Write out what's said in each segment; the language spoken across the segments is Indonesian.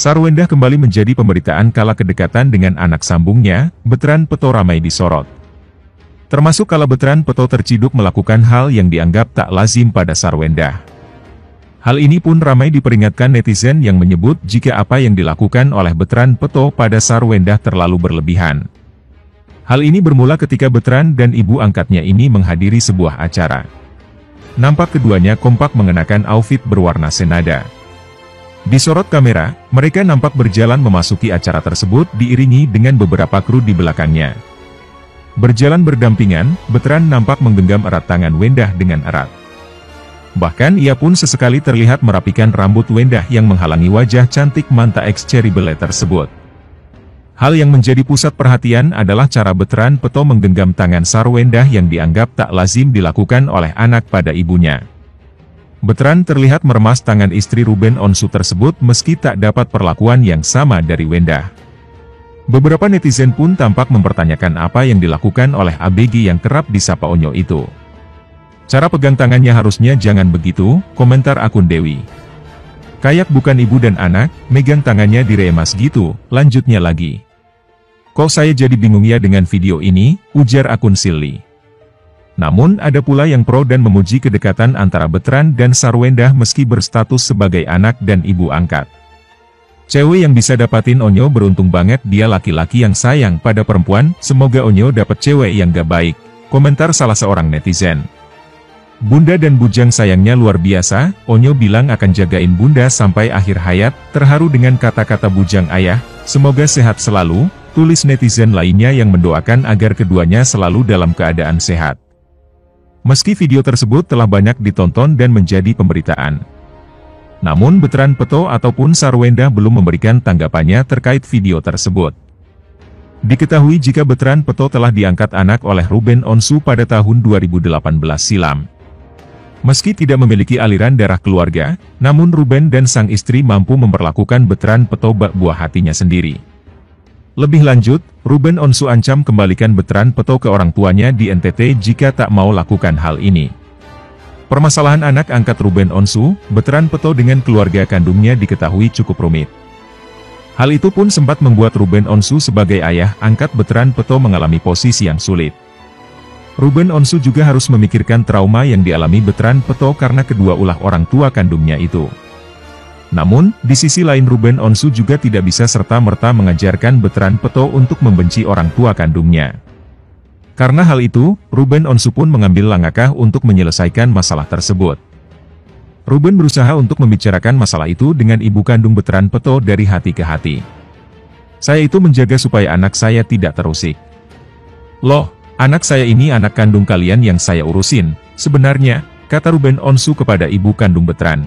Sarwendah kembali menjadi pemberitaan kala kedekatan dengan anak sambungnya, Betran Peto ramai disorot. Termasuk kala Betran Peto terciduk melakukan hal yang dianggap tak lazim pada Sarwendah. Hal ini pun ramai diperingatkan netizen yang menyebut jika apa yang dilakukan oleh Betran Peto pada Sarwendah terlalu berlebihan. Hal ini bermula ketika Betran dan ibu angkatnya ini menghadiri sebuah acara. Nampak keduanya kompak mengenakan outfit berwarna senada. Disorot kamera, mereka nampak berjalan memasuki acara tersebut diiringi dengan beberapa kru di belakangnya. Berjalan berdampingan, Betran nampak menggenggam erat tangan Wendah dengan erat. Bahkan ia pun sesekali terlihat merapikan rambut Wendah yang menghalangi wajah cantik Manta X Cherry Belle tersebut. Hal yang menjadi pusat perhatian adalah cara Betran Peto menggenggam tangan Sarwendah yang dianggap tak lazim dilakukan oleh anak pada ibunya. Betran terlihat meremas tangan istri Ruben Onsu tersebut meski tak dapat perlakuan yang sama dari Wendah. Beberapa netizen pun tampak mempertanyakan apa yang dilakukan oleh ABG yang kerap disapa Onyo itu. Cara pegang tangannya harusnya jangan begitu, komentar akun Dewi. Kayak bukan ibu dan anak, megang tangannya diremas gitu, lanjutnya lagi. Kok saya jadi bingung ya dengan video ini, ujar akun Silly. Namun ada pula yang pro dan memuji kedekatan antara Betran dan Sarwendah meski berstatus sebagai anak dan ibu angkat. Cewek yang bisa dapatin Onyo beruntung banget, dia laki-laki yang sayang pada perempuan, semoga Onyo dapat cewek yang gak baik, komentar salah seorang netizen. Bunda dan bujang sayangnya luar biasa, Onyo bilang akan jagain bunda sampai akhir hayat, terharu dengan kata-kata bujang ayah, semoga sehat selalu, tulis netizen lainnya yang mendoakan agar keduanya selalu dalam keadaan sehat. Meski video tersebut telah banyak ditonton dan menjadi pemberitaan, namun Betran Peto ataupun Sarwendah belum memberikan tanggapannya terkait video tersebut. Diketahui jika Betran Peto telah diangkat anak oleh Ruben Onsu pada tahun 2018 silam. Meski tidak memiliki aliran darah keluarga, namun Ruben dan sang istri mampu memperlakukan Betran Peto bak buah hatinya sendiri. Lebih lanjut, Ruben Onsu ancam kembalikan Betran Peto ke orang tuanya di NTT jika tak mau lakukan hal ini. Permasalahan anak angkat Ruben Onsu, Betran Peto dengan keluarga kandungnya diketahui cukup rumit. Hal itu pun sempat membuat Ruben Onsu sebagai ayah angkat Betran Peto mengalami posisi yang sulit. Ruben Onsu juga harus memikirkan trauma yang dialami Betran Peto karena kedua ulah orang tua kandungnya itu. Namun, di sisi lain Ruben Onsu juga tidak bisa serta-merta mengajarkan Betran Peto untuk membenci orang tua kandungnya. Karena hal itu, Ruben Onsu pun mengambil langkah untuk menyelesaikan masalah tersebut. Ruben berusaha untuk membicarakan masalah itu dengan ibu kandung Betran Peto dari hati ke hati. Saya itu menjaga supaya anak saya tidak terusik. Loh, anak saya ini anak kandung kalian yang saya urusin, sebenarnya, kata Ruben Onsu kepada ibu kandung Betran.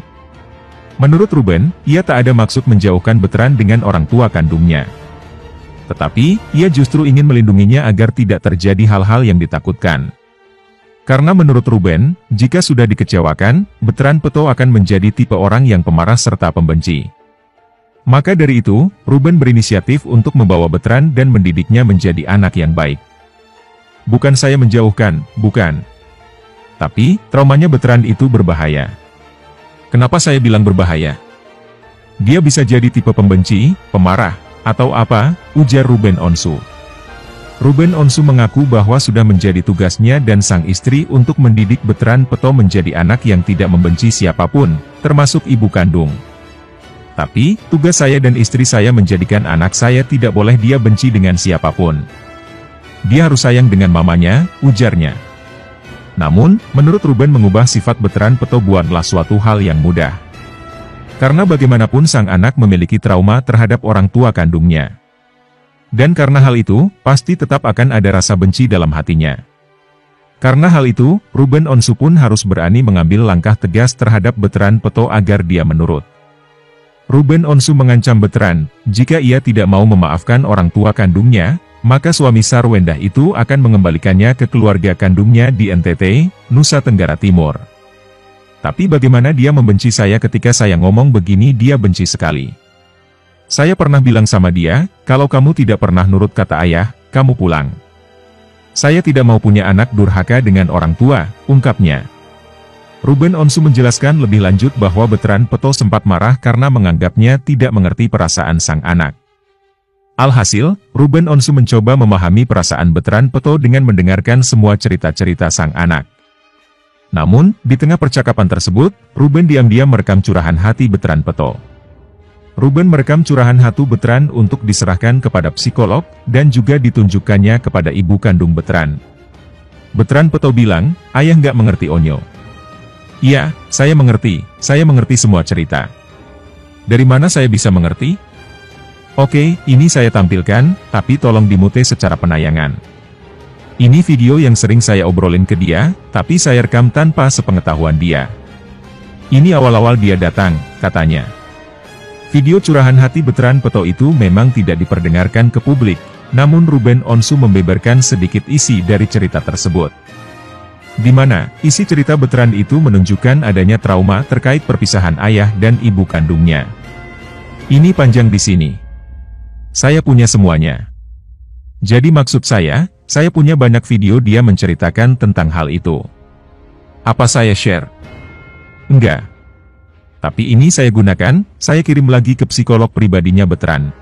Menurut Ruben, ia tak ada maksud menjauhkan Betran dengan orang tua kandungnya. Tetapi, ia justru ingin melindunginya agar tidak terjadi hal-hal yang ditakutkan. Karena menurut Ruben, jika sudah dikecewakan, Betran Peto akan menjadi tipe orang yang pemarah serta pembenci. Maka dari itu, Ruben berinisiatif untuk membawa Betran dan mendidiknya menjadi anak yang baik. Bukan saya menjauhkan, bukan. Tapi, traumanya Betran itu berbahaya. Kenapa saya bilang berbahaya? Dia bisa jadi tipe pembenci, pemarah, atau apa, ujar Ruben Onsu. Ruben Onsu mengaku bahwa sudah menjadi tugasnya dan sang istri untuk mendidik Betran Peto menjadi anak yang tidak membenci siapapun, termasuk ibu kandung. Tapi, tugas saya dan istri saya menjadikan anak saya tidak boleh dia benci dengan siapapun. Dia harus sayang dengan mamanya, ujarnya. Namun, menurut Ruben mengubah sifat Betran Peto bukanlah suatu hal yang mudah. Karena bagaimanapun sang anak memiliki trauma terhadap orang tua kandungnya. Dan karena hal itu, pasti tetap akan ada rasa benci dalam hatinya. Karena hal itu, Ruben Onsu pun harus berani mengambil langkah tegas terhadap Betran Peto agar dia menurut. Ruben Onsu mengancam Betran, jika ia tidak mau memaafkan orang tua kandungnya, maka suami Sarwendah itu akan mengembalikannya ke keluarga kandungnya di NTT, Nusa Tenggara Timur. Tapi bagaimana dia membenci saya ketika saya ngomong begini, dia benci sekali. Saya pernah bilang sama dia, kalau kamu tidak pernah nurut kata ayah, kamu pulang. Saya tidak mau punya anak durhaka dengan orang tua, ungkapnya. Ruben Onsu menjelaskan lebih lanjut bahwa Betran Peto sempat marah karena menganggapnya tidak mengerti perasaan sang anak. Alhasil, Ruben Onsu mencoba memahami perasaan Betran Peto dengan mendengarkan semua cerita-cerita sang anak. Namun, di tengah percakapan tersebut, Ruben diam-diam merekam curahan hati Betran Peto. Ruben merekam curahan hati Betran untuk diserahkan kepada psikolog, dan juga ditunjukkannya kepada ibu kandung Betran. Betran Peto bilang, "Ayah nggak mengerti Onyo." "Iya, saya mengerti semua cerita." "Dari mana saya bisa mengerti?" "Oke, ini saya tampilkan, tapi tolong dimute secara penayangan. Ini video yang sering saya obrolin ke dia, tapi saya rekam tanpa sepengetahuan dia. Ini awal-awal dia datang," katanya. Video curahan hati Betran Peto itu memang tidak diperdengarkan ke publik, namun Ruben Onsu membeberkan sedikit isi dari cerita tersebut. Di mana, isi cerita Betran itu menunjukkan adanya trauma terkait perpisahan ayah dan ibu kandungnya. Ini panjang di sini. Saya punya semuanya. Jadi maksud saya punya banyak video dia menceritakan tentang hal itu. Apa saya share? Enggak. Tapi ini saya gunakan, saya kirim lagi ke psikolog pribadinya Betran.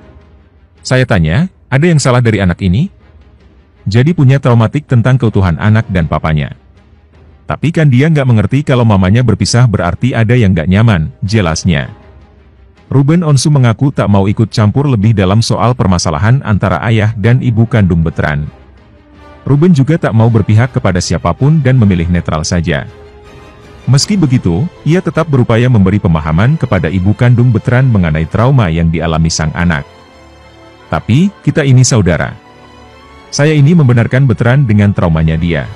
Saya tanya, ada yang salah dari anak ini? Jadi punya traumatik tentang keutuhan anak dan papanya. Tapi kan dia nggak mengerti kalau mamanya berpisah berarti ada yang nggak nyaman, jelasnya. Ruben Onsu mengaku tak mau ikut campur lebih dalam soal permasalahan antara ayah dan ibu kandung Betran. Ruben juga tak mau berpihak kepada siapapun dan memilih netral saja. Meski begitu, ia tetap berupaya memberi pemahaman kepada ibu kandung Betran mengenai trauma yang dialami sang anak. Tapi, kita ini saudara. Saya ini membenarkan Betran dengan traumanya dia.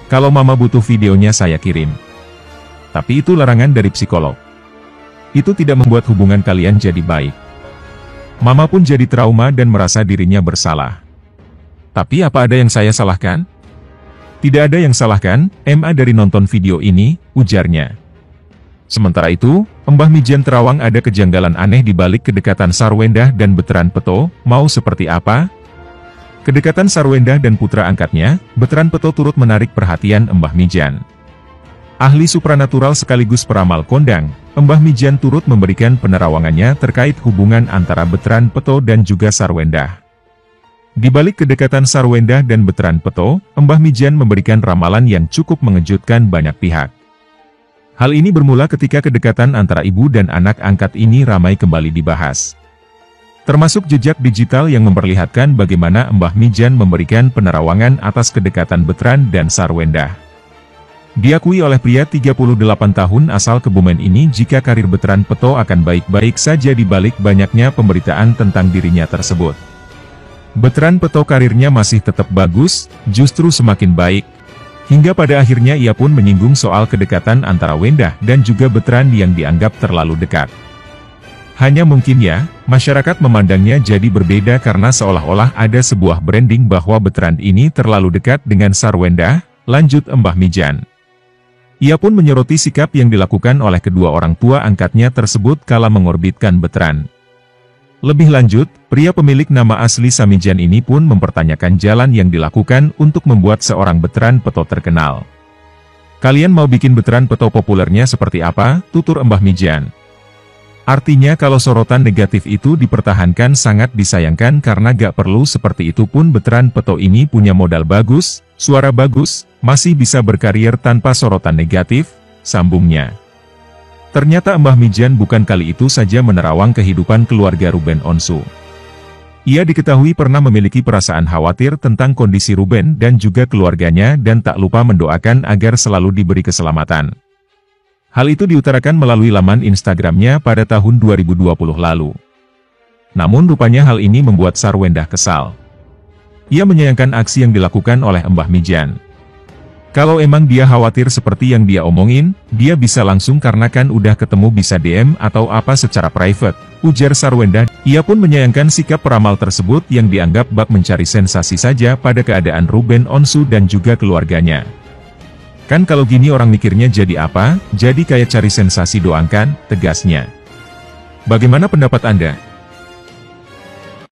Kalau mama butuh videonya saya kirim. Tapi itu larangan dari psikolog. Itu tidak membuat hubungan kalian jadi baik. Mama pun jadi trauma dan merasa dirinya bersalah. Tapi apa ada yang saya salahkan? Tidak ada yang salahkan, MA dari nonton video ini, ujarnya. Sementara itu, Mbah Mijen terawang ada kejanggalan aneh di balik kedekatan Sarwendah dan Betran Peto, mau seperti apa? Kedekatan Sarwendah dan putra angkatnya, Betran Peto turut menarik perhatian Mbah Mijan. Ahli supranatural sekaligus peramal kondang, Mbah Mijan turut memberikan penerawangannya terkait hubungan antara Betran Peto dan juga Sarwendah. Di balik kedekatan Sarwendah dan Betran Peto, Mbah Mijan memberikan ramalan yang cukup mengejutkan banyak pihak. Hal ini bermula ketika kedekatan antara ibu dan anak angkat ini ramai kembali dibahas. Termasuk jejak digital yang memperlihatkan bagaimana Mbah Mijan memberikan penerawangan atas kedekatan Betran dan Sarwendah. Diakui oleh pria 38 tahun asal Kebumen ini jika karir Betran Peto akan baik-baik saja di balik banyaknya pemberitaan tentang dirinya tersebut. Betran Peto karirnya masih tetap bagus, justru semakin baik. Hingga pada akhirnya ia pun menyinggung soal kedekatan antara Wendah dan juga Betran yang dianggap terlalu dekat. Hanya mungkin ya, masyarakat memandangnya jadi berbeda karena seolah-olah ada sebuah branding bahwa Betran ini terlalu dekat dengan Sarwendah, lanjut Mbah Mijan. Ia pun menyoroti sikap yang dilakukan oleh kedua orang tua angkatnya tersebut kala mengorbitkan Betran. Lebih lanjut, pria pemilik nama asli Samijan ini pun mempertanyakan jalan yang dilakukan untuk membuat seorang Betran Peto terkenal. Kalian mau bikin Betran Peto populernya seperti apa, tutur Mbah Mijan. Artinya kalau sorotan negatif itu dipertahankan sangat disayangkan karena gak perlu seperti itu pun Betran Peto ini punya modal bagus, suara bagus, masih bisa berkarir tanpa sorotan negatif, sambungnya. Ternyata Mbah Mijan bukan kali itu saja menerawang kehidupan keluarga Ruben Onsu. Ia diketahui pernah memiliki perasaan khawatir tentang kondisi Ruben dan juga keluarganya dan tak lupa mendoakan agar selalu diberi keselamatan. Hal itu diutarakan melalui laman Instagramnya pada tahun 2020 lalu. Namun rupanya hal ini membuat Sarwendah kesal. Ia menyayangkan aksi yang dilakukan oleh Mbah Mijan. Kalau emang dia khawatir seperti yang dia omongin, dia bisa langsung karena kan udah ketemu bisa DM atau apa secara private, ujar Sarwendah. Ia pun menyayangkan sikap peramal tersebut yang dianggap bak mencari sensasi saja pada keadaan Ruben Onsu dan juga keluarganya. Kan kalau gini orang mikirnya jadi apa, jadi kayak cari sensasi doang kan, tegasnya. Bagaimana pendapat Anda?